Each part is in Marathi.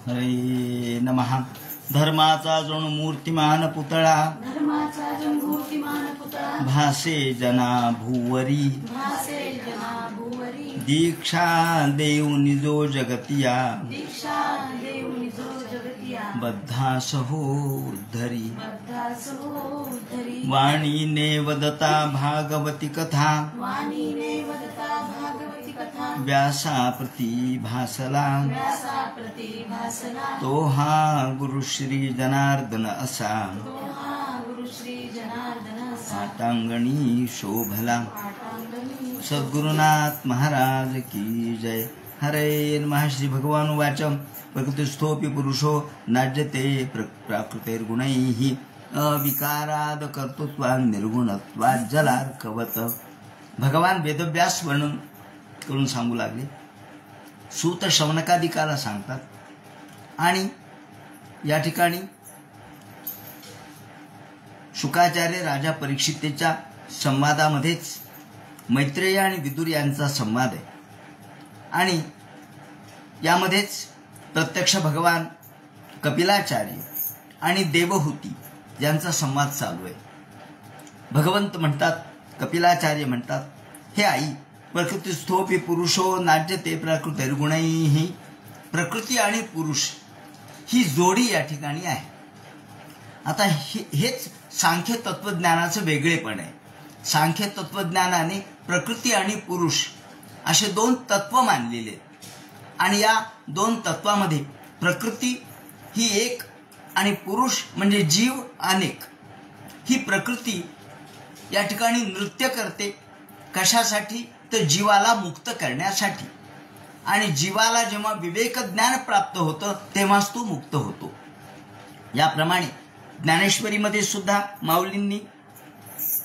हरे नमः. धर्माचा जण मूर्तिमान पुतळा भासे जना भुवरी दीक्षा देऊनि जो जगतिया बद्धा सहो धरी वाणीने वदता भागवती कथा व्यासा प्रति भासला तो हा गुरु श्री जनार्दन असा पाटांगणी शोभला. सद्गुरुनाथ महाराज की जय. हरे नमः. श्री भगवान वाच प्रकृतिस्थोपि पुरुषो नाज्यते प्राकृतिर्गुणैः अविकाराद कर्तृत्वान् निर्गुणत्वात् जलार्कवत. भगवान वेदव्यास वर्णन करून सांगू लागले. सूत शौनकादिकाला सांगतात आणि या ठिकाणी शुकाचार्य राजा परीक्षितेच्या संवादामध्येच मैत्रेय आणि विदुर यांचा संवाद आहे आणि यामध्येच प्रत्यक्ष भगवान कपिलाचार्य आणि देवहूती यांचा संवाद चालू आहे. भगवंत म्हणतात, कपिलाचार्य म्हणतात, हे आई, प्रकृतिस्थोपि पुरुषो नाज्यते प्राकृतिर्गुणैः. प्रकृती आणि पुरुष ही जोडी या ठिकाणी आहे. आता हेच सांख्य तत्वज्ञानाचं वेगळेपण आहे. सांख्य तत्वज्ञानाने प्रकृती आणि पुरुष असे दोन तत्व मानलेले आहेत आणि या दोन तत्वामध्ये प्रकृती ही एक आणि पुरुष म्हणजे जीव अनेक. ही प्रकृती या ठिकाणी नृत्य करते. कशासाठी? तर जीवाला मुक्त करण्यासाठी. आणि जीवाला जेव्हा विवेक ज्ञान प्राप्त होतं तेव्हाच तो मुक्त होतो. याप्रमाणे ज्ञानेश्वरीमध्ये सुद्धा माऊलींनी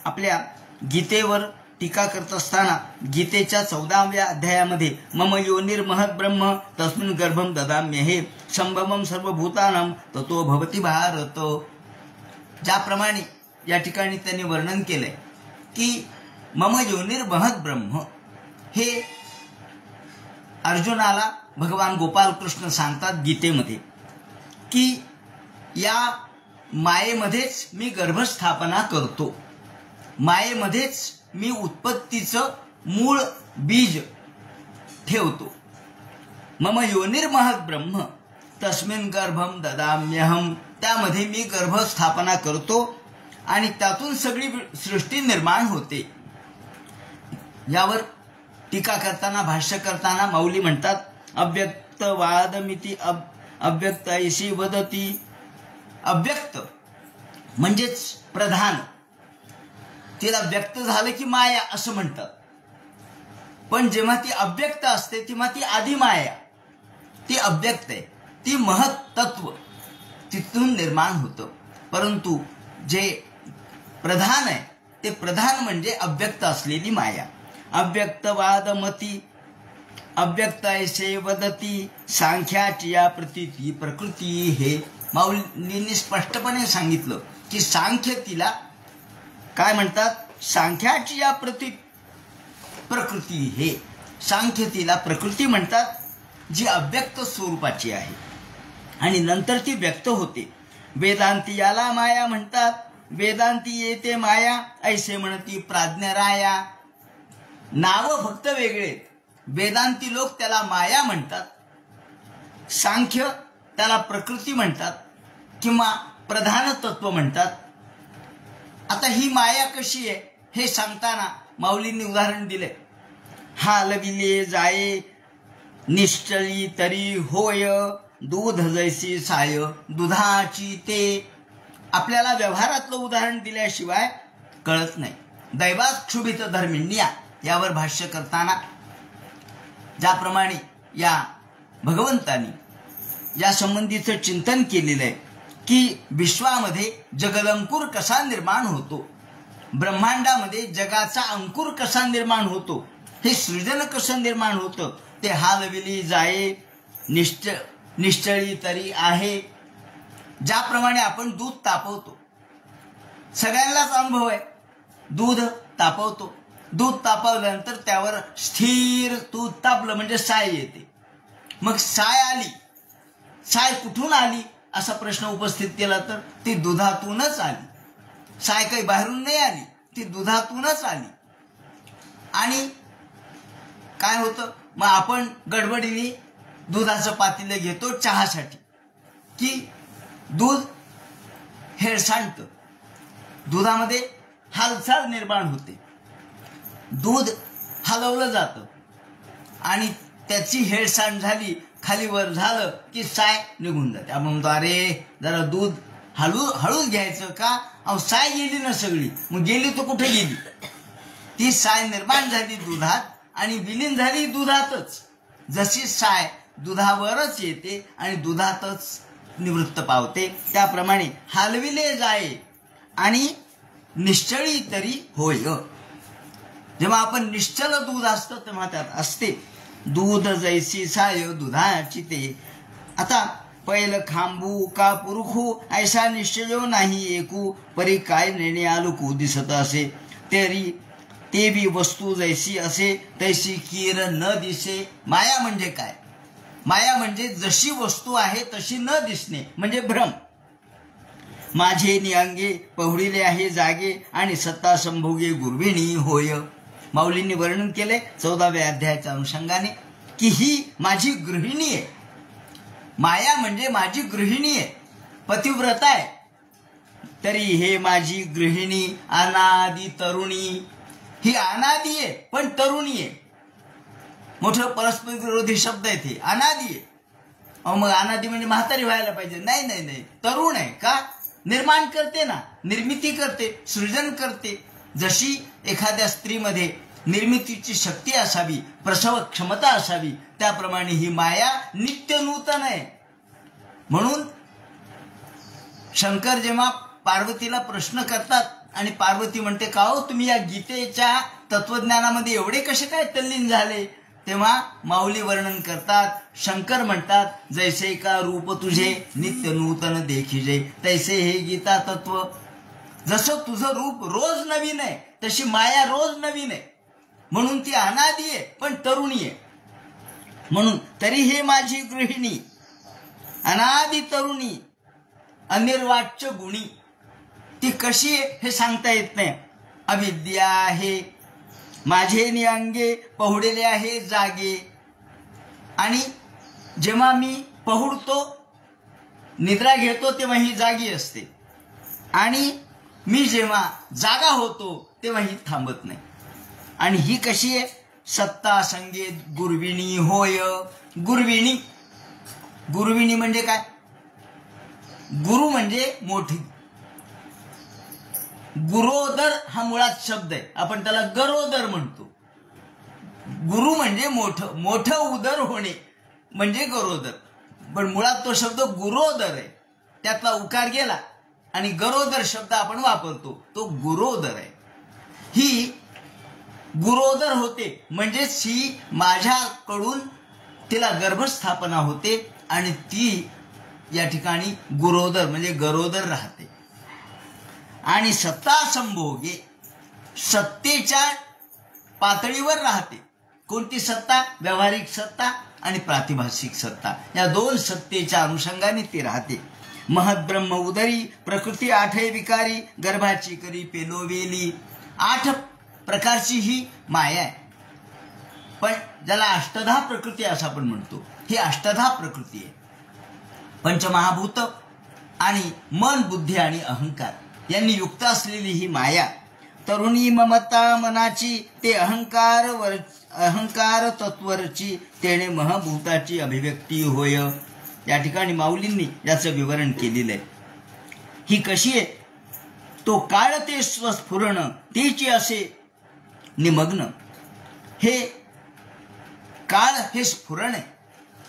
आपल्या गीतेवर टीका करत असताना गीतेच्या 14व्या अध्यायामध्ये मम योनिर्महत् ब्रह्म तस्मिन् गर्भम ददाम्यहे संभवम सर्वभूतानां ततो भवति भारत. ज्याप्रमाणे या ठिकाणी त्यांनी वर्णन केलंय की मम योनिर्महत् ब्रह्म हे अर्जुनाला भगवान गोपालकृष्ण सांगतात गीतेमध्ये की या मायेमध्येच मी गर्भस्थापना करतो. मायेमध्येच मी उत्पत्तीचं मूळ बीज ठेवतो. मम योनिर्महत् ब्रह्म तस्मिन् गर्भम ददाम्यहम. त्यामध्ये मी गर्भस्थापना करतो आणि त्यातून सगळी सृष्टी निर्माण होते. यावर टीका करताना, भाष्य करताना माऊली म्हणतात, अव्यक्तवादमिति अव्यक्त ऐशी वदती. अव्यक्त म्हणजेच प्रधान, तिला व्यक्त झालं की माया असं म्हणतात. पण जेव्हा ती अव्यक्त असते तेव्हा ती आधी माया, ती अव्यक्त आहे, ती महत्त्व तिथून निर्माण होतं. परंतु जे प्रधान आहे ते प्रधान म्हणजे अव्यक्त असलेली माया. अव्यक्तवादमती अव्यक्त ऐसे वदती सांख्याची या प्रतीती प्रकृती. हे माऊलींनी स्पष्टपणे सांगितलं की सांख्य तिला काय म्हणतात? सांख्याची या प्रकृती. हे सांख्य तिला प्रकृती म्हणतात जी अव्यक्त स्वरूपाची आहे आणि नंतर ती व्यक्त होते. वेदांती याला माया म्हणतात. वेदांती येते माया ऐसे म्हणती प्राज्ञराया. नावं फक्त वेगळे. वेदांती लोक त्याला माया म्हणतात, सांख्य त्याला प्रकृती म्हणतात किंवा प्रधान तत्व म्हणतात. आता ही माया कशी आहे हे सांगताना माऊलींनी उदाहरण दिले. हालविले जाये निश्चली तरी होय दूध जैसी साय. दुधाची ते आपल्याला व्यवहारातलं उदाहरण दिल्याशिवाय कळत नाही. दैवात क्षुभित धर्मिण्या यावर भाष्य करताना ज्याप्रमाणे या भगवंतानी या संबंधीचं चिंतन केलेलं आहे की विश्वामध्ये जगदंकुर कसा निर्माण होतो, ब्रह्मांडामध्ये जगाचा अंकुर कसा निर्माण होतो, हे सृजन कसं निर्माण होतं, ते हालविली जाये निश्चळी तरी आहे. ज्याप्रमाणे आपण दूध तापवतो, सगळ्यांनाच अनुभव आहे, दूध तापवतो. दूध तापवल्यानंतर त्यावर स्थिर दूध तापलं म्हणजे साय येते. मग साय आली, साय कुठून आली असा प्रश्न उपस्थित केला तर ती दुधातूनच आली. साय काही बाहेरून नाही आली, ती दुधातूनच आली. आणि काय होतं मग आपण गडबडीने दुधाचं पातेलं घेतो चहासाठी की दूध हेळसांडतं, दुधामध्ये हालचाल निर्माण होते, दूध हलवलं जातं आणि त्याची हेळसांड झाली, खाली वर झालं की साय निघून जाते. आपण म्हणतो अरे जरा दूध हळूच घ्यायचं का, अहो साय गेली ना सगळी. मग गेली तर कुठे गेली, ती साय निर्माण झाली दुधात आणि विलीन झाली दुधातच. जशी साय दुधावरच येते आणि दुधातच निवृत्त पावते, त्याप्रमाणे हलविले जाये आणि निश्चळी तरी होय. जेव्हा आपण निश्चल दूध असतं तेव्हा त्यात असते दूध जैसी साय दुधाची ते. आता पैल खांबू का पुरखू ऐसा निश्चयो नाही एकू, परी काय नेणे आलुकू दिसत असे तरी ते बी वस्तू जैसी असे तैसी कीर न दिसे. माया म्हणजे काय, माया म्हणजे जशी वस्तू आहे तशी न दिसणे म्हणजे भ्रम. माझे निअंगे पहुडिले आहे जागे आणि सत्ता संभोगे गुरविणी होय. माऊलींनी वर्णन केले 14व्या अध्यायाच्या अनुषंगाने की ही माझी गृहिणी आहे. माया म्हणजे माझी गृहिणी आहे, पतिव्रता आहे, तरी हे माझी गृहिणी अनादी तरुणी. ही अनादी आहे पण तरुणी आहे. मोठं परस्पर विरोधी शब्द आहे ते, अनादी आहे. मग अनादी म्हणजे म्हातारी व्हायला पाहिजे, नाही नाही नाही, तरुण आहे. का, निर्माण करते ना, निर्मिती करते, सृजन करते. जशी एखाद्या स्त्रीमध्ये निर्मितीची शक्ती असावी, प्रसव क्षमता असावी, त्याप्रमाणे ही माया नित्य नूतन आहे. म्हणून शंकर जेव्हा पार्वतीला प्रश्न करतात आणि पार्वती म्हणते का हो तुम्ही या गीतेच्या तत्वज्ञानामध्ये एवढे कसे काय तल्लीन झाले, तेव्हा माऊली वर्णन करतात, शंकर म्हणतात जैसे का रूप तुझे नित्य नूतन देखिजे तैसे हे गीता तत्व. जसं तुझं रूप रोज नवीन आहे तशी माया रोज नवीन आहे. म्हणून ती अनादी आहे पण तरुणी आहे. म्हणून तरी हे माझी गृहिणी अनादी तरुणी अनिर्वाच्य गुणी. ती कशी आहे हे सांगता येत नाही. अविद्या आहे, माझे निअंगे पहुडलेले आहे जागे. आणि जेव्हा मी पहुडतो, निद्रा घेतो तेव्हा ही जागी असते आणि मी जेव्हा जागा होतो तेव्हा ही थांबत नाही. आणि ही कशी आहे, सत्ता संगे गुरविणी होय. गुरविणी, गुरविणी म्हणजे काय, गुरु म्हणजे मोठी. गुरोदर हा मुळात शब्द आहे, आपण त्याला गरोदर म्हणतो. गुरु म्हणजे मोठं, मोठं उदर होणे म्हणजे गरोदर, पण मुळात तो शब्द गुरोदर आहे. त्यातला उकार गेला आणि गरोदर शब्द आपण वापरतो, तो गुरोदर आहे. ही गुरोदर होते म्हणजेच ही माझ्याकडून तिला गर्भस्थापना होते आणि ती या ठिकाणी गुरोदर म्हणजे गरोदर राहते. आणि सत्ता संभोगे, सत्तेच्या पातळीवर राहते. कोणती सत्ता, व्यावहारिक सत्ता आणि प्रातिभासिक सत्ता, या दोन सत्तेच्या अनुषंगाने ती राहते. महद्ब्रह्म उदरी प्रकृती आठे विकारी गर्भाची करी पेलोवेली. 8 प्रकारची ही माया आहे. पण ज्याला अष्टधा प्रकृती असं आपण म्हणतो, ही अष्टधा प्रकृती आहे. पंचमहाभूत आणि मन, बुद्धी आणि अहंकार यांनी युक्त असलेली ही माया. तरुणी ममता मनाची ते अहंकार तत्वरची तेणे महभूताची अभिव्यक्ती होय. या ठिकाणी माऊलींनी याचं विवरण केलेलं आहे. ही कशी आहे, तो काळ ते स्वस्फुरण तेची असे निमग्न. हे काळ हे स्फुरण आहे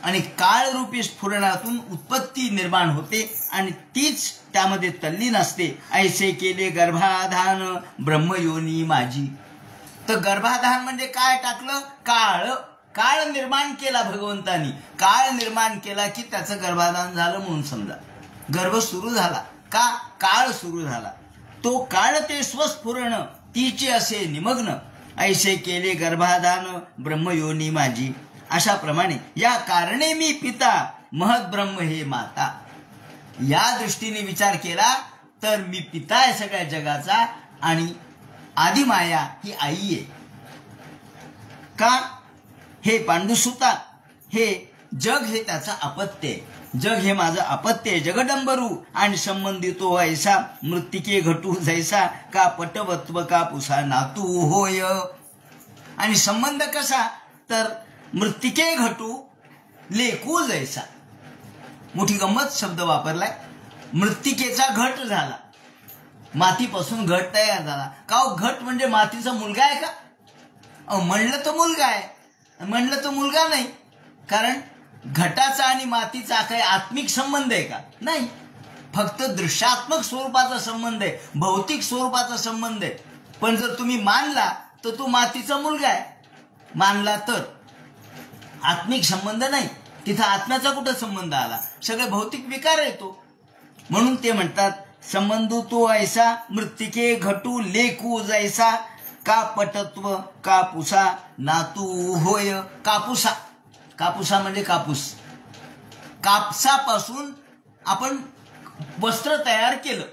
आणि काळरूपी स्फुरणातून उत्पत्ती निर्माण होते आणि तीच त्यामध्ये तल्लीन असते. ऐसे केले गर्भाधान ब्रह्मयोनी माझी. तर गर्भाधान म्हणजे काय टाकलं, काळ. काळ निर्माण केला भगवंतानी. काळ निर्माण केला की त्याचं गर्भाधान झालं म्हणून समजा. गर्भ सुरू झाला का, काळ सुरू झाला. तो काळ ते स्वस्फुरण तीचे असे निमग्न. ऐसे केले गर्भाधान ब्रह्मयोनी माझी. अशा प्रमाणे या कारणे मी पिता महद्ब्रह्म हे माता. या दृष्टीने विचार केला तर मी पिता आहे सगळ्या जगाचा आणि आदिमाया ही आई आहे. का? हे पांडुसुता, हे जग हे त्याचं अपत्य आहे. जग हे माझं अपत्य आहे. जगडंबरू आणि संबंधितो ऐसा मृत्तिके घटू जैसा का पटवत्व का पुसा नातू होय. आणि संबंध कसा तर मृत्तिके घटू लेकू जैसा. मोठी गंमत शब्द वापरलाय. मृत्तिकेचा घट झाला, मातीपासून घट तयार झाला. का घट म्हणजे मातीचा मुलगा आहे का? म्हणलं तर मुलगा आहे, म्हणलं तर मुलगा नाही. कारण घटाचा आणि मातीचा काही आत्मिक संबंध आहे का? नाही, फक्त दृश्यात्मक स्वरूपाचा संबंध आहे, भौतिक स्वरूपाचा संबंध आहे. पण जर तुम्ही मानला तर तो मातीचा मुलगा आहे, मानला तर आत्मिक संबंध नाही. तिथं आत्म्याचा कुठं संबंध आला? सगळे भौतिक विकार येतो. म्हणून ते म्हणतात संबंधू तो ऐसा मृत्तिके घटू लेकू जैसा का पटत्व कापुसा नातू होय. कापुसा, कापुसा म्हणजे कापूस. कापसापासून आपण वस्त्र तयार केलं.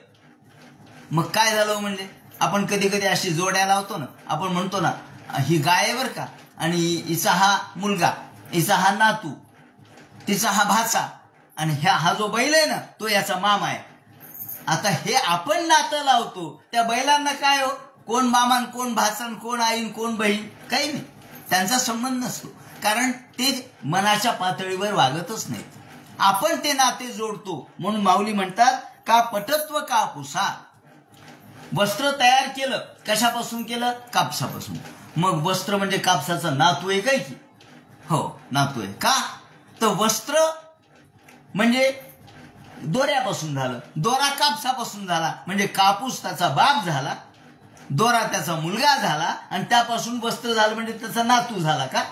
मग काय झालं म्हणजे आपण कधी कधी अशी जोड्या लावतो ना, आपण म्हणतो ना ही गाय आहे बरं का, आणि हिचा हा मुलगा, हिचा हा नातू, तिचा हा भाचा, आणि हा जो बैल आहे ना तो याचा मामा आहे. आता हे आपण नातं लावतो, त्या बैलांना काय हो, कोण मामान, कोण भाचन, कोण आईन, कोण बहीण, काही नाही, त्यांचा संबंध नसतो. कारण ते मनाच्या पातळीवर वागतच नाहीत. आपण ते नाते जोडतो. म्हणून माऊली म्हणतात का पटत्व का पुसा. वस्त्र तयार केलं, कशापासून केलं? कापसापासून. मग वस्त्र म्हणजे कापसाचा नातू आहे काय की? हो, नातू आहे. का तर वस्त्र म्हणजे दोऱ्यापासून झालं, दोरा कापसापासून झाला, म्हणजे कापूस त्याचा बाप झाला, दोरा त्याचा मुलगा झाला, आणि त्यापासून वस्त्र झालं म्हणजे त्याचा नातू झाला. का?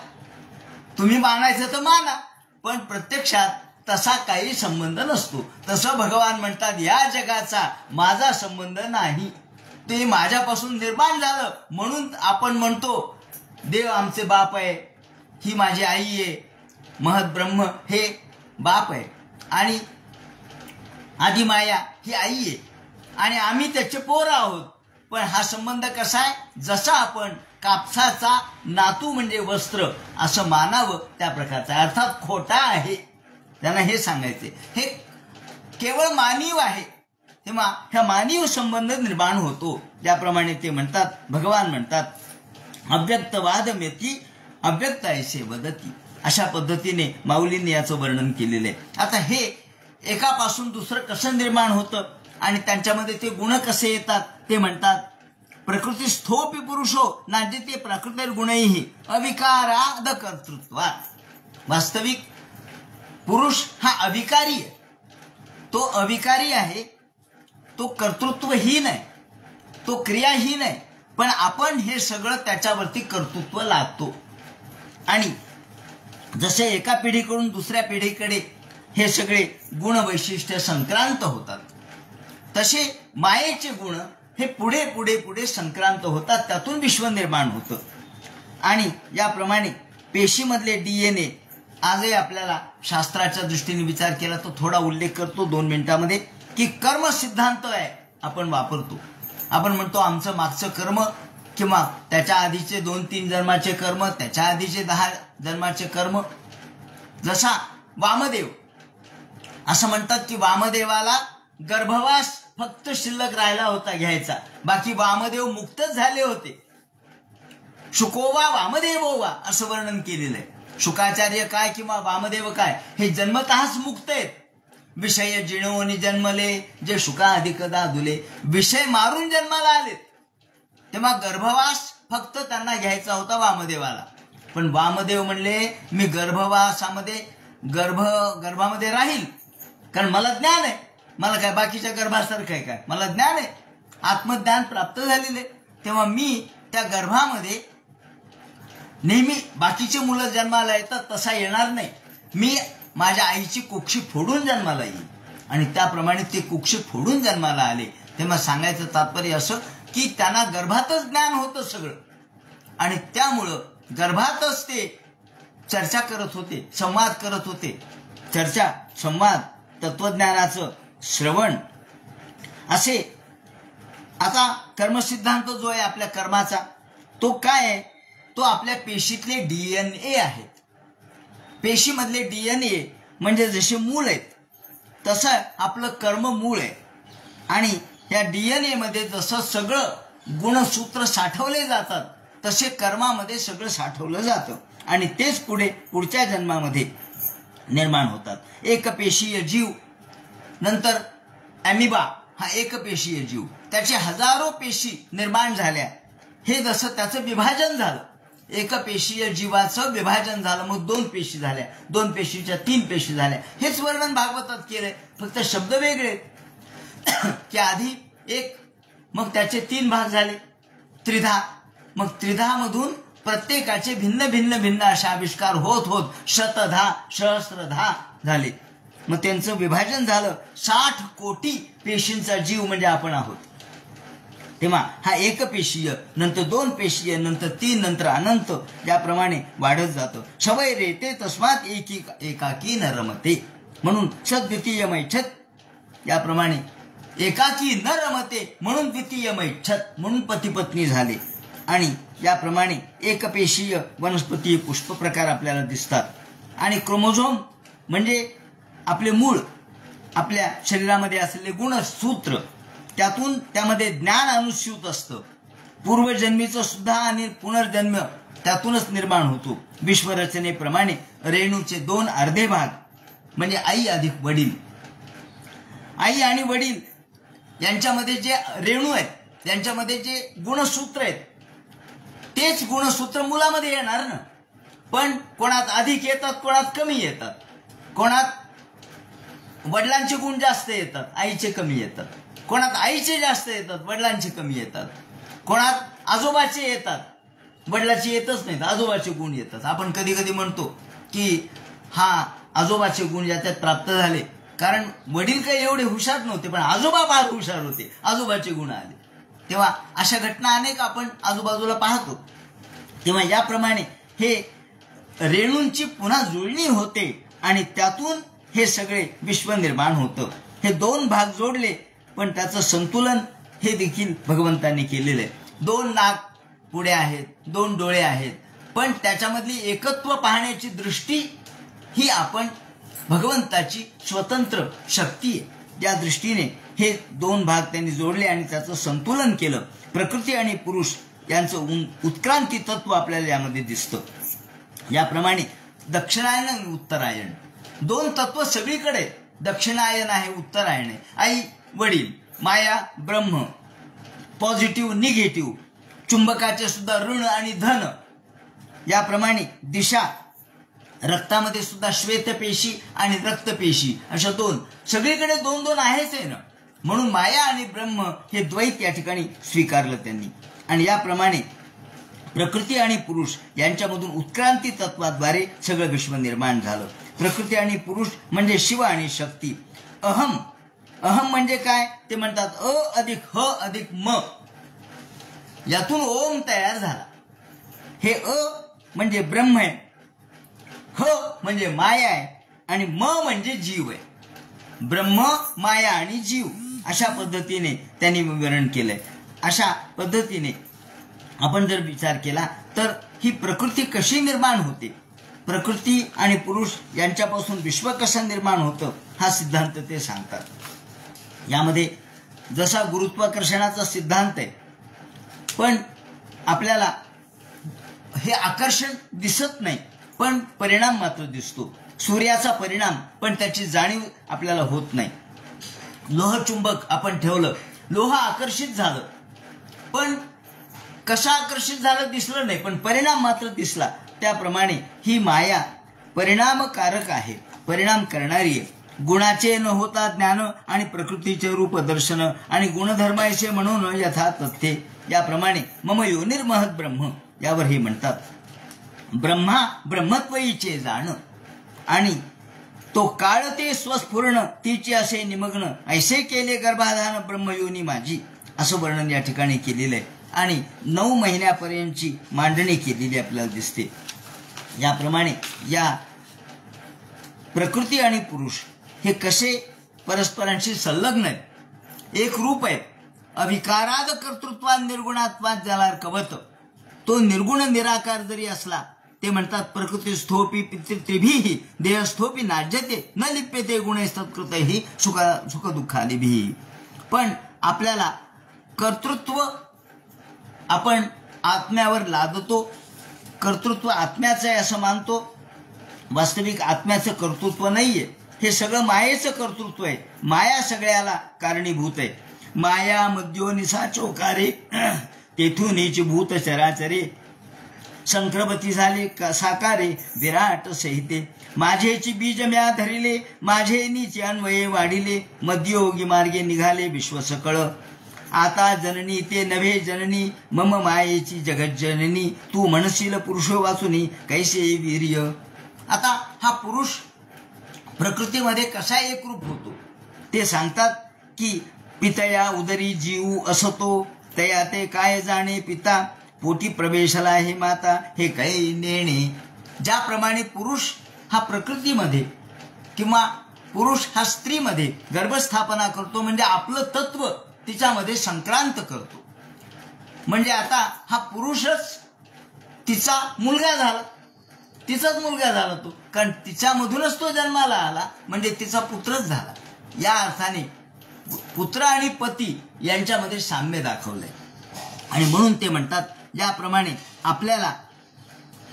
तुम्ही मानायचं तर माना, पण प्रत्यक्षात तसा काही संबंध नसतो. तसं भगवान म्हणतात या जगाचा माझा संबंध नाही, ते माझ्यापासून निर्माण झालं. म्हणून आपण म्हणतो देव आमचे बाप आहे, ही माझी आई आहे, महद्ब्रह्म हे बाप आहे, आणि आदिमाया ही आई आहे, आणि आम्ही त्याचे पोर आहोत. पण हा संबंध कसा आहे? जसा आपण कापसाचा नातू म्हणजे वस्त्र असं मानावं त्या प्रकारचा आहे. अर्थात खोटा आहे, त्यांना हे सांगायचे. हे केवळ मानीव आहे, तेव्हा ह्या मानीव संबंध निर्माण होतो. त्याप्रमाणे ते म्हणतात, भगवान म्हणतात अव्यक्तवादमेती अव्यक्त ऐसे वदती. अशा पद्धतीने माऊलींनी याचं वर्णन केलेलं आहे. आता हे एकापासून दुसरं कसं निर्माण होतं आणि त्यांच्यामध्ये ते गुण कसे येतात ते म्हणतात प्रकृती स्थोपी पुरुषो नाजिते प्राकृतिक गुणैहि अविकाराद कर्तृत्वात. वास्तविक पुरुष हा अविकारी आहे, तो अविकारी आहे, तो कर्तृत्वहीन आहे, तो क्रियाहीन आहे. पण आपण हे सगळं त्याच्यावरती कर्तृत्व लादतो, आणि जसे एका पिढीकडून दुसऱ्या पिढीकडे हे सगळे गुण वैशिष्ट्य संक्रांत होतात, तसे मायेचे गुण हे पुढे पुढे पुढे संक्रांत होतात, त्यातून विश्व निर्माण होतं. आणि याप्रमाणे पेशीमधले DNA आजही आपल्याला शास्त्राच्या दृष्टीने विचार केला तर थोडा उल्लेख करतो 2 मिनिटांमध्ये, की कर्म सिद्धांत आहे आपण वापरतो. आपण म्हणतो आमचं मागचं कर्म किंवा त्याच्या आधीचे 2-3 जन्माचे कर्म, त्याच्या आधीचे 10 जन्माचे कर्म. जसा वामदेव असं म्हणतात की वामदेवाला गर्भवास फक्त शिल्लक राहिला होता घ्यायचा, बाकी वामदेव मुक्तच झाले होते. शुकोवा वामदेवोवा असं वर्णन केलेलं आहे. शुकाचार्य काय किंवा वामदेव काय हे जन्मतःच मुक्त आहेत. विषय जिणवणी जन्मले जे शुका अधिकदा दुले, विषय मारून जन्माला आलेत. तेव्हा गर्भवास फक्त त्यांना घ्यायचा होता वामदेवाला. पण वामदेव म्हणले मी गर्भवासामध्ये गर्भामध्ये राहील, कारण मला ज्ञान आहे, मला काय बाकीच्या गर्भासारखं आहे काय, मला ज्ञान आहे, आत्मज्ञान प्राप्त झालेले. तेव्हा मी त्या गर्भामध्ये नेहमी बाकीचे मुलं जन्माला येतात तसा येणार नाही. मी माझ्या आईची कुक्षी फोडून जन्माला येईल, आणि त्याप्रमाणे ते कुक्षी फोडून जन्माला आले. तेव्हा सांगायचं तात्पर्य असं की त्यांना गर्भातच ज्ञान होतं सगळं, आणि त्यामुळं गर्भातच ते चर्चा करत होते, संवाद करत होते. चर्चा, संवाद, तत्वज्ञानाचं श्रवण असे. आता कर्मसिद्धांत जो आहे आपल्या कर्माचा तो काय आहे? तो आपल्या पेशीतले DNA आहेत. पेशीमधले DNA म्हणजे जसे मूळ आहेत तसं आपलं कर्म मूळ आहे. आणि या DNA मध्ये जसं सगळं गुणसूत्र साठवले जातात तसे कर्मामध्ये सगळं साठवलं जातं आणि तेच पुढच्या जन्मामध्ये निर्माण होतात. एकपेशीय जीव, नंतर ॲमिबा हा एकपेशीय जीव, त्याचे हजारो पेशी निर्माण झाल्या. हे जसं त्याचं विभाजन झालं, एकपेशीय जीवाचं विभाजन झालं, मग 2 पेशी झाल्या, 2 पेशीच्या 3 पेशी झाल्या. हेच वर्णन भागवतात केलंय, फक्त शब्द वेगळे. की आधी 1, मग त्याचे 3 भाग झाले, त्रिधा. मग त्रिधामधून प्रत्येकाचे भिन्न भिन्न भिन्न अशा आविष्कार होत होत शतधा, सहस्त्रधा झाले. मग त्यांचं विभाजन झालं. 60 कोटी पेशींचा जीव म्हणजे आपण आहोत. तेव्हा हा एकपेशीय, नंतर 2 पेशीय, नंतर 3, नंतर अनंत, याप्रमाणे वाढत जातं. सवय रेते तस्मात एकाकी न रमते, म्हणून सद्वितीयमैच्छत. याप्रमाणे एकाकी न रमते म्हणून द्वितीयमैच्छत, म्हणून पती पत्नी झाले. आणि याप्रमाणे एकपेशीय वनस्पती पुष्प प्रकार आपल्याला दिसतात. आणि क्रोमोझोम म्हणजे आपले मूळ, आपल्या शरीरामध्ये असलेले गुणसूत्र, त्यामध्ये ज्ञान अनुस्यूत असतं. पूर्वजन्मीचं सुद्धा आणि पुनर्जन्म त्यातूनच निर्माण होतो. विश्वरचनेप्रमाणे रेणूचे 2 अर्धे भाग म्हणजे आई अधिक वडील. आई आणि वडील यांच्यामध्ये जे रेणू आहेत, त्यांच्यामध्ये जे गुणसूत्र आहेत, तेच गुणसूत्र मुलामध्ये येणार ना. पण कोणात अधिक येतात, कोणात कमी येतात. कोणात वडिलांचे गुण जास्त येतात, आईचे कमी येतात. कोणात आईचे जास्त येतात, वडिलांचे कमी येतात. कोणात आजोबाचे येतात, वडिलाचे येतच नाहीत, आजोबाचे गुण येतात. आपण कधी कधी म्हणतो की हा आजोबाचे गुण याच्यात प्राप्त झाले, कारण वडील काही एवढे हुशार नव्हते, पण आजोबा फार हुशार होते, आजोबाचे गुण आले. तेव्हा अशा घटना अनेक आपण आजूबाजूला पाहतो. तेव्हा याप्रमाणे हे रेणूंची पुन्हा जुळणी होते आणि त्यातून हे सगळे विश्व निर्माण होतं. हे 2 भाग जोडले, पण त्याचं संतुलन हे देखील भगवंतांनी केलेलं आहे. 2 नाक पुढे आहेत, 2 डोळे आहेत, पण त्याच्यामधली एकत्व पाहण्याची दृष्टी ही आपण भगवंताची स्वतंत्र शक्ती आहे. या दृष्टीने हे 2 भाग त्यांनी जोडले आणि त्याचं संतुलन केलं. प्रकृती आणि पुरुष यांचं उत्क्रांती तत्व आपल्याला यामध्ये दिसतं. याप्रमाणे दक्षिणायन आणि उत्तरायण 2 तत्व सगळीकडे. दक्षिणायन आहे, उत्तरायण आहे. आई वडील, माया ब्रह्म, पॉझिटिव्ह निगेटिव्ह, चुंबकाचे सुद्धा ऋण आणि धन. याप्रमाणे दिशा, रक्तामध्ये सुद्धा श्वेतपेशी आणि रक्तपेशी अशा 2, सगळीकडे 2-2 आहेच आहे ना. म्हणून माया आणि ब्रह्म हे द्वैत या ठिकाणी स्वीकारलं त्यांनी. आणि याप्रमाणे प्रकृती आणि पुरुष यांच्यामधून उत्क्रांती तत्वाद्वारे सगळं विश्व निर्माण झालं. प्रकृती आणि पुरुष म्हणजे शिव आणि शक्ती. अहम, अहम म्हणजे काय ते म्हणतात अ अधिक ह अधिक म, यातून ओम तयार झाला. हे अ म्हणजे ब्रह्म आहे, ह म्हणजे माया आहे आणि म म्हणजे जीव आहे. ब्रह्म, माया आणि जीव अशा पद्धतीने त्यांनी विवरण केलंय. अशा पद्धतीने आपण जर विचार केला तर ही प्रकृती कशी निर्माण होते, प्रकृती आणि पुरुष यांच्यापासून विश्व कसं निर्माण होतं, हा सिद्धांत ते सांगतात. यामध्ये जसा गुरुत्वाकर्षणाचा सिद्धांत आहे, पण आपल्याला हे आकर्षण दिसत नाही, पण परिणाम मात्र दिसतो. सूर्याचा परिणाम, पण त्याची जाणीव आपल्याला होत नाही. लोहचुंबक आपण ठेवलं, लोह आकर्षित झालं, पण कसा आकर्षित झालं दिसलं नाही, पण परिणाम मात्र दिसला. त्याप्रमाणे ही माया परिणामकारक आहे, परिणाम करणारी आहे. गुणाचे न होता ज्ञान आणि प्रकृतीचे रूप दर्शन आणि गुणधर्माचे म्हणून यथा तथ्ये. याप्रमाणे मम योनिर्महत ब्रह्म, यावर हे म्हणतात ब्रह्मा ब्रह्मत्वईचे जाण आणि तो काळ ते स्वस्फुरण तिचे असे निमग्न, ऐसे केले गर्भाधान ब्रह्मयोनी माझी, असं वर्णन या ठिकाणी केलेलं आहे. आणि 9 महिन्यापर्यंतची मांडणी केलेली आपल्याला दिसते. याप्रमाणे या प्रकृती आणि पुरुष हे कसे परस्परांशी संलग्न आहेत, एक रूप आहेत. अविकाराद कर्तृत्वात निर्गुणात्वात ज्याला कवत, तो निर्गुण निराकार जरी असला ते म्हणतात प्रकृती स्थोपी पितृत्रिभिः देहस्थोपी नाज्यते न लिप्यते गुणैस्तत्कृतैः सुख दुःखादिभिः. पण आपल्याला कर्तृत्व आपण आत्म्यावर लादतो, कर्तृत्व आत्म्याचं आहे असं मानतो. वास्तविक आत्म्याचं कर्तृत्व नाहीये, हे सगळं मायेचं कर्तृत्व आहे. माया सगळ्याला कारणीभूत आहे. माया मध्योनिसा चोकारे तेथूनच भूत चराचरे संक्रमती झाले साकारे विराट सहिते. माझेची बीज म्या धरिले माझे नीचे अन्वये वाढिले मध्ययोगी मार्गे निघाले विश्व सकळ. आता जननी ते नव्हे जननी मम मायेची जगत जननी तू म्हणशील पुरुष वाचुनी कैसे वीर्य. आता हा पुरुष प्रकृतीमध्ये कसा एकरूप होतो ते सांगतात की पितया उदरी जीव असतो तया ते काय जाणे पिता पोटी प्रवेशला हे माता हे काही नेणे. ज्याप्रमाणे पुरुष हा प्रकृतीमध्ये किंवा पुरुष हा स्त्रीमध्ये गर्भस्थापना करतो म्हणजे आपलं तत्व तिच्यामध्ये संक्रांत करतो. म्हणजे आता हा पुरुषच तिचा मुलगा झाला, तिचाच मुलगा झाला तो, कारण तिच्यामधूनच तो जन्माला आला म्हणजे तिचा पुत्रच झाला. या अर्थाने पुत्र आणि पती यांच्यामध्ये साम्य दाखवलंय. आणि म्हणून ते म्हणतात ज्याप्रमाणे आपल्याला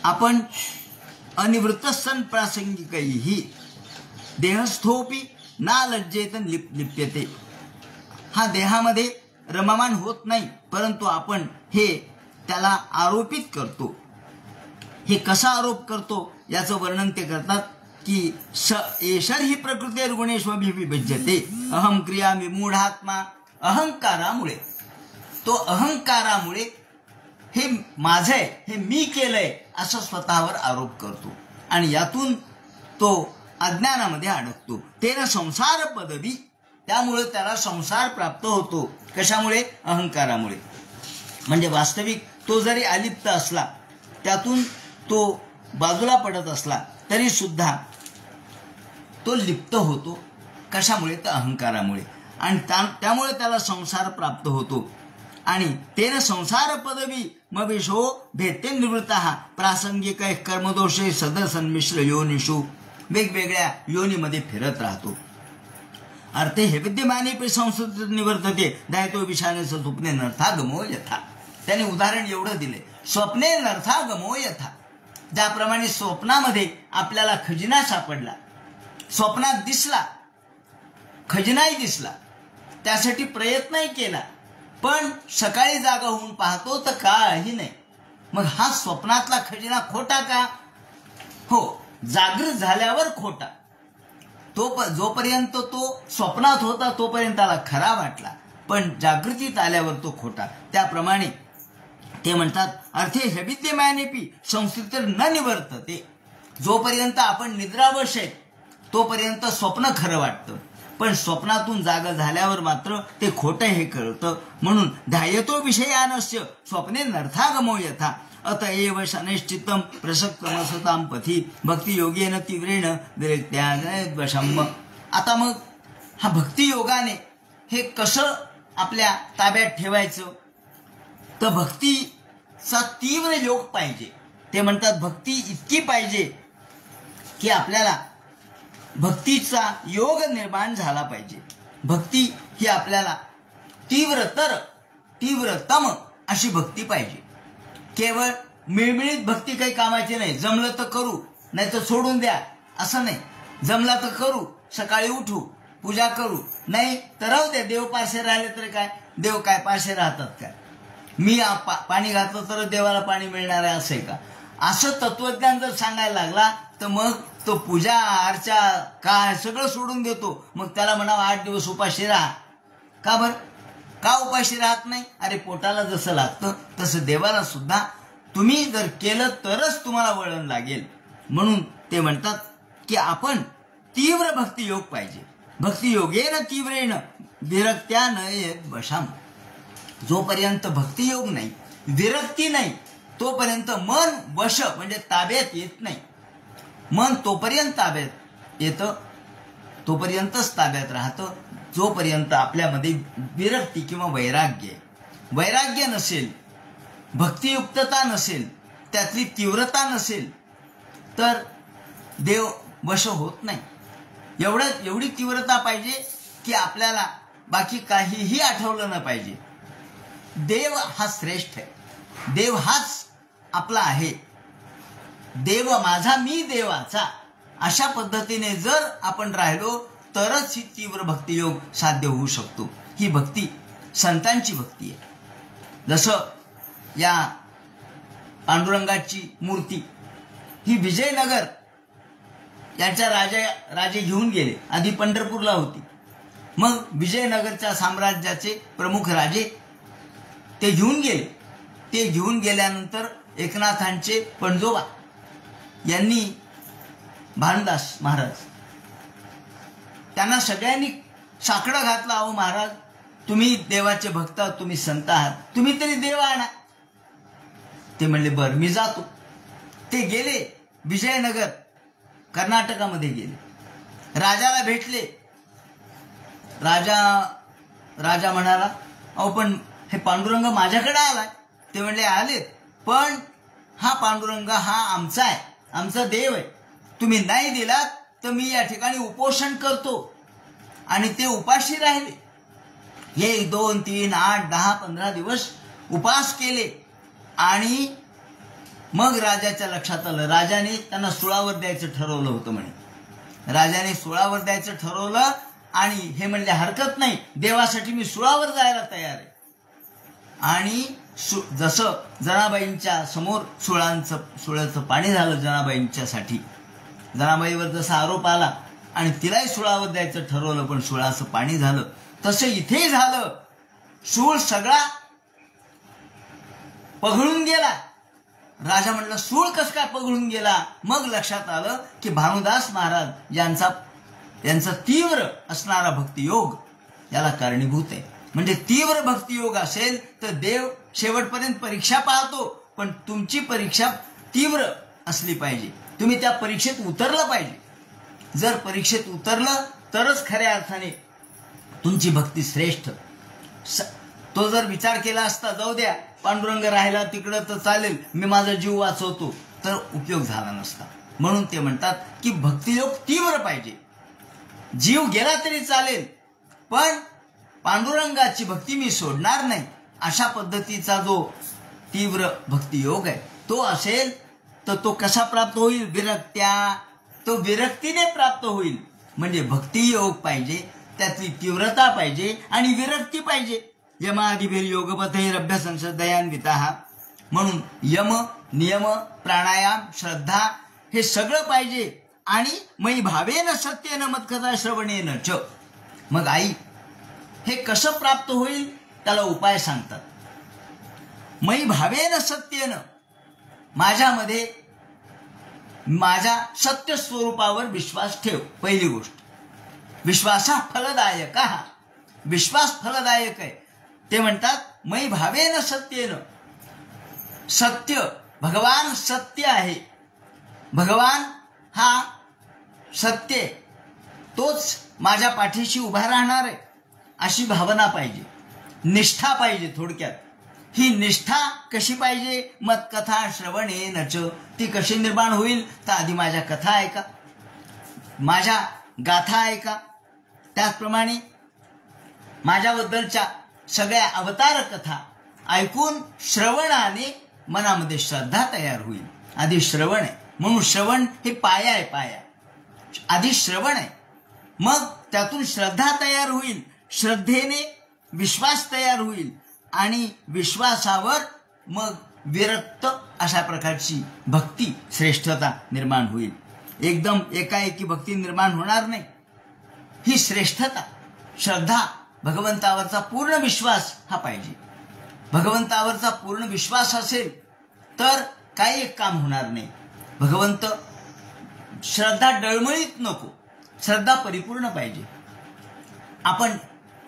आपण अनिवृत्त सन प्रासंगिकही देहस्थोपी ना लज्जेत लिप्यते. हा देहामध्ये रममान होत नाही, परंतु आपण हे त्याला आरोपित करतो. हे कसा आरोप करतो याचं वर्णन ते करतात की एषर ही प्रकृती गुणेष्वभिविभज्यते अहम क्रिया विमूढात्मा. अहंकारामुळे तो अहंकारामुळे हे माझं आहे, हे मी केलंय असं स्वतःवर आरोप करतो आणि यातून तो अज्ञानामध्ये अडकतो. तेन संसार पदवी, त्यामुळे त्याला संसार प्राप्त होतो. कशामुळे? अहंकारामुळे. म्हणजे वास्तविक तो जरी अलिप्त असला, त्यातून तो बाजूला पडत असला तरी सुद्धा तो लिप्त होतो. कशामुळे? तर अहंकारामुळे. आणि त्यामुळे त्याला संसार प्राप्त होतो. आणि तेन संसार पदवी मविशो भेते निवृत्तः प्रासंगिक कर्मदोषे सदसन्मिश्र योनिषु, वेगवेगळ्या योनीमध्ये फिरत राहतो. अर्थे हे विद्यमाने संस्कृत निवर्तते दायतो विषाने स्वप्ने नर्था गमो यथा. त्याने उदाहरण एवढं दिले, स्वप्ने नर्था गमो यथा. ज्याप्रमाणे स्वप्नामध्ये आपल्याला खजिना सापडला, स्वप्नात दिसला, खजिनाही दिसला, त्यासाठी प्रयत्नही केला, पण सकाळी जागा होऊन पाहतो तर काही नाही. मग हा स्वप्नातला खजिना खोटा का? हो, जागृत झाल्यावर खोटा. जोपर्यंत तो स्वप्नात होता तोपर्यंत त्याला खरा वाटला, पण जागृतीत आल्यावर तो खोटा. त्याप्रमाणे ते म्हणतात अर्थे हविद्यमानेपी संस्कृत न निवर्तते. जोपर्यंत आपण निद्रावश आहे तोपर्यंत स्वप्न खरं वाटतं, पण स्वप्नातून जागा झाल्यावर मात्र ते खोटं हे कळतं. म्हणून ध्यायतो विषयानस्य स्वप्ने नर्थागमो यथा अतएव शनैश्चित्तम प्रसक्तमसतां पथी भक्तियोगेन तीव्रेण विरक्त्याद्वशम. आता मग हा भक्तियोगाने हे कसं आपल्या ताब्यात ठेवायचं? तर भक्तीचा तीव्र योग पाहिजे. ते म्हणतात भक्ती इतकी पाहिजे की आपल्याला भक्तीचा योग निर्माण झाला पाहिजे. भक्ती ही आपल्याला तीव्रतम अशी भक्ती पाहिजे. केवळ मिळमिळीत भक्ती काही कामाची नाही. जमलं तर करू, नाही तर सोडून द्या असं नाही. जमला तर करू, सकाळी उठू, पूजा करू, नाही तर राहू द्या. देव पाशे राहिले तर काय, देव काय पाशे राहतात काय? मी पाणी घातलं तर देवाला पाणी मिळणार आहे असं आहे का? असं तत्वज्ञान जर सांगायला लागला तर मग तो पूजा अर्चा काय सगळं सोडून देतो. मग त्याला म्हणावं 8 दिवस उपाशी राहा. का बरं? का उपाशी राहत नाही? अरे पोटाला जसं लागतं तसं देवाला सुद्धा तुम्ही जर केलं तरच तुम्हाला वळण लागेल. म्हणून ते म्हणतात की आपण तीव्र भक्तियोग पाहिजे. भक्तियोगेन तीव्रेण विरक्त्या न येत वशाम. जोपर्यंत भक्तियोग नाही, विरक्ती नाही, तोपर्यंत मन वश म्हणजे ताब्यात येत नाही. मन तोपर्यंत ताब्यात येतं तोपर्यंतच ताब्यात राहतं, जोपर्यंत आपल्यामध्ये विरक्ती किंवा वैराग्य नसेल, भक्तियुक्तता नसेल, त्यातली तीव्रता नसेल, तर देव वश होत नाही. एवढी तीव्रता पाहिजे की आपल्याला बाकी काहीही आठवलं न पाहिजे. देव हा श्रेष्ठ आहे, देव हाच आपला आहे, देव माझा मी देवाचा, अशा पद्धतीने जर आपण राहिलो तरच ही तीव्र भक्तियोग साध्य होऊ शकतो. ही भक्ती संतांची भक्ती आहे. जसं या पांडुरंगाची मूर्ती ही विजयनगर यांच्या राजे घेऊन गेले. आधी पंढरपूरला होती, मग विजयनगरच्या साम्राज्याचे प्रमुख राजे ते घेऊन गेले. ते घेऊन गेल्यानंतर एकनाथांचे पणजोबा यांनी भानुदास महाराज त्यांना सगळ्यांनी साकडं घातलं. अहो महाराज, तुम्ही देवाचे भक्त, तुम्ही संत आहात, तुम्ही तरी देव आणा. ते म्हणले बरं मी जातो. ते गेले विजयनगर, कर्नाटकामध्ये गेले. राजाला भेटले. राजा म्हणाला, अहो पण हे पांडुरंग माझ्याकडे आलाय. ते म्हणले आले, पण हा पांडुरंग हा आमचा आहे, आमचा देव आहे. तुम्ही नाही दिलात तर मी या ठिकाणी उपोषण करतो. आणि ते उपाशी राहिले. 1, 2, 3, 8, 10, 15 दिवस उपास केले. आणि मग राजाच्या लक्षात आलं. राजाने त्यांना सुळावर द्यायचं ठरवलं होतं म्हणे. राजाने सुळावर द्यायचं ठरवलं आणि हे म्हणले हरकत नाही, देवासाठी मी सुळावर जायला तयार आहे. आणि जसं जनाबाईंच्या समोर सुळाचं पाणी झालं जनाबाईंच्यासाठी, जनाबाईवर जसा आरोप आला आणि तिलाही सुळावर द्यायचं ठरवलं पण सुळाचं पाणी झालं, तसं इथे झालं. सूळ सगळा पघळून गेला. राजा म्हणला सूळ कसं काय पघळून गेला? मग लक्षात आलं की भानुदास महाराज यांचा तीव्र असणारा भक्तियोग याला कारणीभूत आहे. म्हणजे तीव्र भक्तियोग असेल तर देव शेवटपर्यंत परीक्षा पाहतो, पण तुमची परीक्षा तीव्र असली पाहिजे. तुम्ही त्या परीक्षेत उतरलं पाहिजे. जर परीक्षेत उतरलं तरच खऱ्या अर्थाने तुमची भक्ती श्रेष्ठ. तो जर विचार केला असता जाऊ द्या पांडुरंग राहिला तिकडं तर चालेल, मी माझा जीव वाचवतो, तर उपयोग झाला नसता. म्हणून ते म्हणतात की भक्तियोग तीव्र पाहिजे. जीव गेला तरी चालेल, पण पांडुरंगाची भक्ती मी सोडणार नाही, अशा पद्धतीचा जो तीव्र भक्तियोग आहे तो असेल तर तो कसा प्राप्त होईल? तो विरक्तीने प्राप्त होईल. म्हणजे भक्तियोग पाहिजे, त्यातली तीव्रता पाहिजे आणि विरक्ती पाहिजे. यमादिभिर्योगपथैरभ्यसंशदयान्विताः. म्हणून यम, नियम, प्राणायाम, श्रद्धा हे सगळं पाहिजे. आणि मयि भावेन सत्येन मत्कथा श्रवणेन च. मग आई हे कसं प्राप्त होईल त्याला उपाय सांगतात. मयि भावेन सत्येन, माझ्यामध्ये माझ्या सत्य स्वरूपावर विश्वास ठेव. पहिली गोष्ट, विश्वासा फलदायक. विश्वास फलदायक आहे. ते म्हणतात मयि भावेन सत्येन. सत्य, भगवान सत्य आहे. भगवान हा सत्य, तोच माझ्या पाठीशी उभा राहणार आहे अशी भावना पाहिजे. निष्ठा पाहिजे. थोडक्यात ही निष्ठा कशी पाहिजे? मत्कथा श्रवणेन च. ती कशी निर्माण होईल? तर आधी माझ्या कथा ऐका, माझ्या गाथा ऐका, त्याचप्रमाणे माझ्याबद्दलच्या सगळ्या अवतार कथा ऐकून श्रवणाने मनामध्ये श्रद्धा तयार होईल. आधी श्रवण आहे. म्हणून श्रवण हे पाया आहे. पाया आधी श्रवण आहे, मग त्यातून श्रद्धा तयार होईल. श्रद्धेने विश्वास तयार होईल आणि विश्वासावर मग विरक्त अशा प्रकारची भक्ती श्रेष्ठता निर्माण होईल. एकदम एकाएकी भक्ती निर्माण होणार नाही. ही श्रेष्ठता, श्रद्धा, भगवंतावरचा पूर्ण विश्वास हा पाहिजे. भगवंतावरचा पूर्ण विश्वास असेल तर काही एक काम होणार नाही. भगवंत श्रद्धा डळमळीत नको, श्रद्धा परिपूर्ण पाहिजे. आपण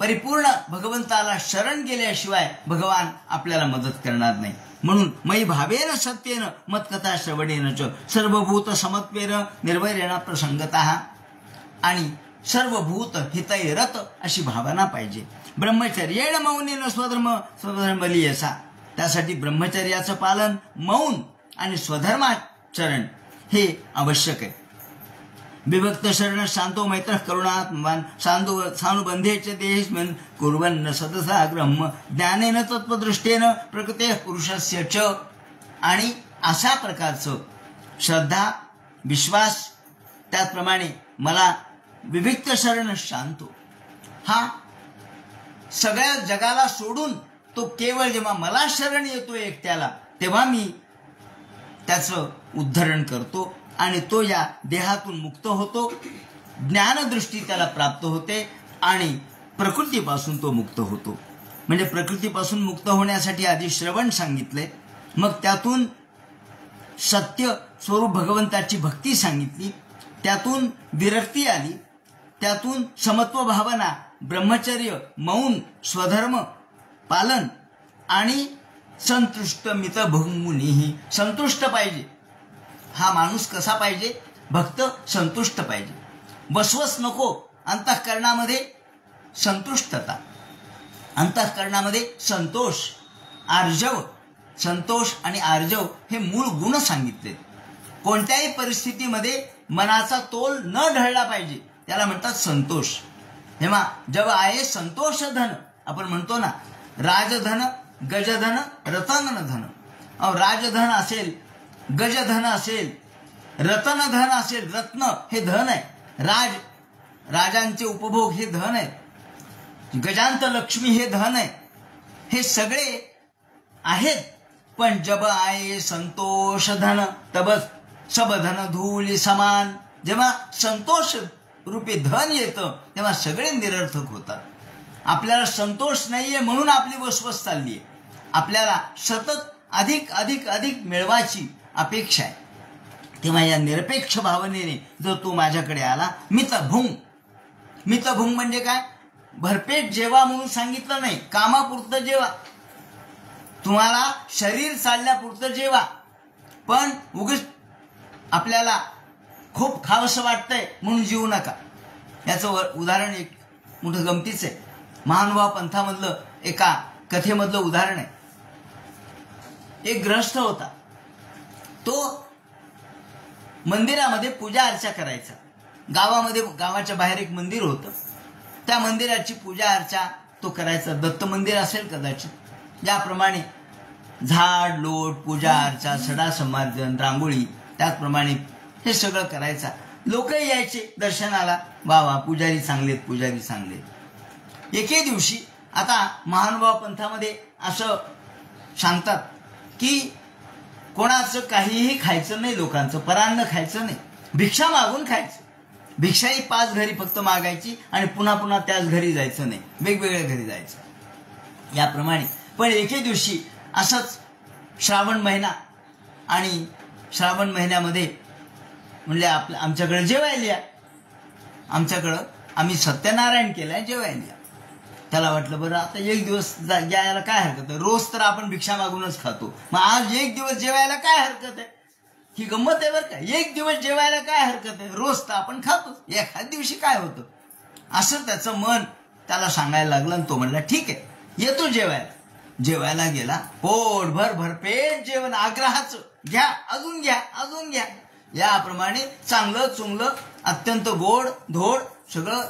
परिपूर्ण भगवंताला शरण गेल्याशिवाय भगवान आपल्याला मदत करणार नाही. म्हणून मयि भावेन सत्येन मत्कथा श्रवणेन च सर्वभूत समत्वेन निर्वैरेण प्रसंगतः. आणि सर्वभूत हितैरत अशी भावना पाहिजे. ब्रह्मचर्येण मौनेन स्वधर्म लियसा. त्यासाठी ब्रह्मचर्याचं पालन, मौन आणि स्वधर्माचरण हे आवश्यक आहे. विभक्त शरण शांतो मैत्र करुणात्मवान सानुबंधेच देहेस्मिन् कुर्वन्न सतसा ब्रह्म ज्ञानेन तत्वदृष्टेन प्रकृते पुरुषस्य च. आणि अशा प्रकारचं श्रद्धा, विश्वास, त्याचप्रमाणे मला विभक्त शरण शांतो, हा सगळ्या जगाला सोडून तो केवळ जेव्हा मला शरण येतो एकट्याला, तेव्हा मी त्याचं उद्धरण करतो आणि तो या देहातून मुक्त होतो. ज्ञानदृष्टी त्याला प्राप्त होते आणि प्रकृतीपासून तो मुक्त होतो. म्हणजे प्रकृतीपासून मुक्त होण्यासाठी आधी श्रवण सांगितले, मग त्यातून सत्य स्वरूप भगवंताची भक्ती सांगितली, त्यातून विरक्ती आली, त्यातून समत्व भावना, ब्रह्मचर्य, मौन, स्वधर्म पालन आणि संतुष्ट मितभुंमुनी. संतुष्ट पाहिजे. हा माणूस कसा पाहिजे? भक्त संतुष्ट पाहिजे. वसवस नको. अंतःकरणामध्ये संतुष्टता, अंतःकरणामध्ये संतोष, आर्जव. संतोष आणि आर्जव हे मूळ गुण सांगितले. कोणत्याही परिस्थितीमध्ये मनाचा तोल न ढळला पाहिजे, त्याला म्हणतात संतोष. तेव्हा जब आहे संतोष धन, आपण म्हणतो ना, राजधन, गजधन, रतनधन. राजधन असेल, गजधन असेल, रतनधन असेल. रत्न हे धन आहे. राजांचे उपभोग हे धन आहे. गजांत लक्ष्मी हे धन आहे. हे सगळे आहेत. पण जब आहे संतोष धन तब सब धन धूळी समान. जेव्हा संतोष रूपी धन येतं तेव्हा सगळे निरर्थक होतात. आपल्याला संतोष नाहीये म्हणून आपली वसवस चालली आहे. आपल्याला सतत अधिक अधिक अधिक मिळवायची अपेक्षा आहे. तेव्हा या निरपेक्ष भावनेने जर तो माझ्याकडे आला, मितभुंग. मितभुंग म्हणजे काय? भरपेट जेवा म्हणून सांगितलं नाही, कामापुरतं जेवा. तुम्हाला शरीर चालण्यापुरतं जेवा, पण उगीच आपल्याला खूप खावंसं वाटतंय म्हणून जीवू नका. याचं उदाहरण एक मोठं गमतीचं आहे. महानुभाव पंथामधलं एका कथेमधलं उदाहरण आहे. एक गृहस्थ होता. तो मंदिरामध्ये पूजा अर्चा करायचा. गावाच्या बाहेर एक मंदिर होतं. त्या मंदिराची पूजा अर्चा तो करायचा. दत्त मंदिर असेल कदाचित. याप्रमाणे झाड लोट, पूजा अर्चा, सडा समार्जन, रांगोळी, त्याचप्रमाणे हे सगळं करायचा. लोकही यायचे दर्शनाला. वा वा, पुजारी चांगलेत, पुजारी चांगलेत. एके दिवशी आता महानुभाव पंथामध्ये असं सांगतात की कोणाचं काहीही खायचं नाही, लोकांचं परान्न खायचं नाही, भिक्षा मागून खायचं. भिक्षाही 5 घरी फक्त मागायची आणि पुन्हा पुन्हा त्याच घरी जायचं नाही, वेगवेगळ्या घरी जायचं. याप्रमाणे पण एके दिवशी असंच श्रावण महिना, आणि श्रावण महिन्यामध्ये म्हणले आमच्याकडे जेवायला या. आमच्याकडं आम्ही सत्यनारायण केलंय, जेवायला या. त्याला वाटलं बरं आता एक दिवस यायला काय हरकत आहे, रोज तर आपण भिक्षा मागूनच खातो, मग आज एक दिवस जेवायला काय हरकत आहे. ही गंमत आहे बरं का. एक दिवस जेवायला काय हरकत आहे, रोज तर आपण खातो, एखाद दिवशी काय होतं. असं त्याचं मन त्याला सांगायला लागलं आणि तो म्हणला ठीक आहे येतो जेवायला. जेवायला गेला. पोटभर भरपेट जेवण, आग्रहाचं, घ्या अजून घ्या अजून घ्या. याप्रमाणे चांगलं चुंगलं, अत्यंत गोड धोड सगळं,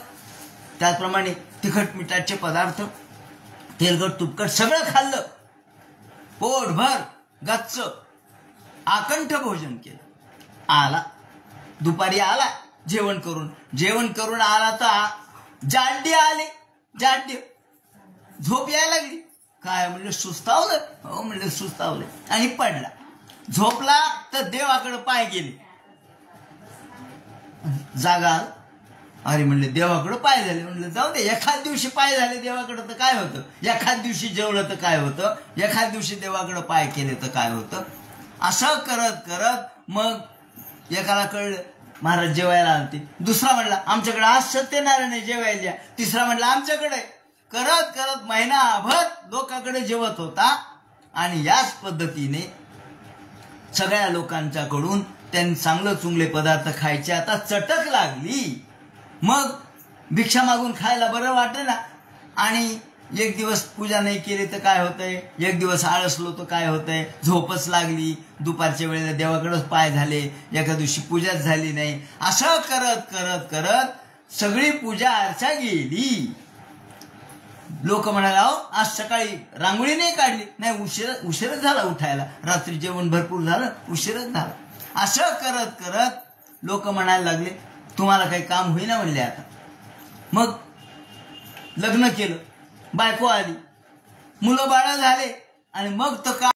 त्याचप्रमाणे तिखट मिठाचे पदार्थ, तेलकट तुपकट सगळं खाल्लं. पोटभर गच्च आकंठ भोजन केलं. आला दुपारी, आला जेवण करून आला तर जाड्य आले. जाड्य झोप यायला लागली. काय म्हणलं सुस्तावलं. हो म्हणलं सुस्तावलं आणि पडला. झोपला तर देवाकडे पाय गेले. जागा, अरे म्हणले देवाकडे पाय झाले. म्हणलं जाऊ दे, एखाद दिवशी पाय झाले देवाकडे तर काय होतं, एखाद दिवशी जेवलं तर काय होतं, एखाद दिवशी देवाकडे पाय केले तर काय होतं. असं करत करत मग एकाला कळलं महाराज जेवायला आलते. दुसरा म्हणला आमच्याकडे आज सत्यनारायण जेवायला या. तिसरा म्हणला आमच्याकडे. करत करत महिनाभर लोकांकडे जेवत होता. आणि याच पद्धतीने सगळ्या लोकांच्याकडून त्यांनी चांगलं चुंगले पदार्थ खायचे. आता चटक लागली. मग भिक्षा मागून खायला बरं वाटेना. आणि एक दिवस पूजा नाही केली तर काय होतंय, एक दिवस आळसलो तर काय होतंय, झोपच लागली, दुपारच्या वेळेला देवाकडेच पाय झाले, एका दिवशी पूजाच झाली नाही. असं करत करत करत सगळी पूजा अर्चा गेली. लोक म्हणाले, अहो आज सकाळी रांगोळी नाही काढली. नाही, उशीरच झाला उठायला, रात्री जेवण भरपूर झालं, उशीरच झाला. असं करत करत लोक म्हणायला लागले, तुम्हाला काही काम होईना म्हणले आता. मग लग्न केलं, बायको आली, मुलं बाळ झाले, आणि मग तर